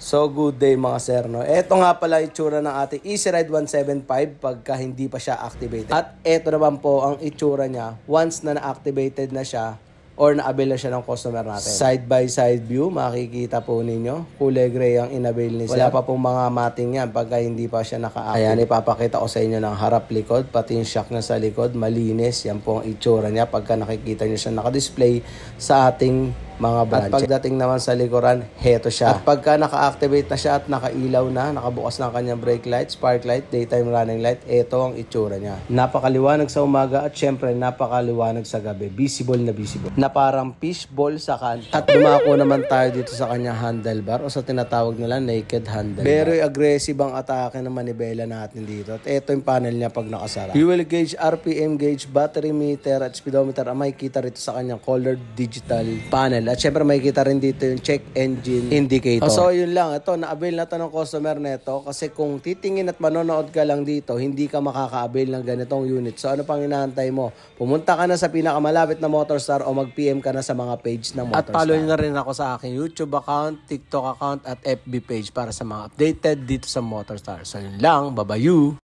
So good day mga sir, no? Ito nga pala itsura ng ating Easy Ride 175 pagka hindi pa siya activated. At ito naman po ang itsura niya once na na-activated na siya or na-avail na siya ng customer natin. Side by side view, makikita po ninyo. Kulay gray ang in-avail ni sir. Wala pa pong mga mating yan pagka hindi pa siya naka-activate. Ayan, ipapakita ko sa inyo ng harap-likod, pati yung shock na sa likod, malinis. Yan po ang itsura niya pagka nakikita nyo siya naka-display sa ating mga branch. At pagdating naman sa likuran, heto siya. At pagka naka-activate na siya at nakailaw na, nakabukas na ang kanyang brake light, spark light, daytime running light, eto ang itsura niya. Napakaliwanag sa umaga at syempre napakaliwanag sa gabi. Visible na visible. Na parang fishball sa kanta. At dumako naman tayo dito sa kanyang handlebar o sa tinatawag nila naked handlebar. Very aggressive ang atake ng manibela natin dito. At eto yung panel niya pag nakasara. Fuel gauge, RPM gauge, battery meter at speedometer ang makikita rito sa kanyang colored digital panel. At syempre makikita rin dito yung check engine indicator. So yun lang, ito na-avail na to ng customer neto kasi kung titingin at manonood ka lang dito, hindi ka makaka-avail ng ganitong unit. So ano pang inaantay mo? Pumunta ka na sa pinakamalapit na Motorstar o mag-PM ka na sa mga page ng Motorstar. At follow nyo na rin ako sa aking YouTube account, TikTok account at FB page para sa mga updated dito sa Motorstar. So yun lang, bye-bye.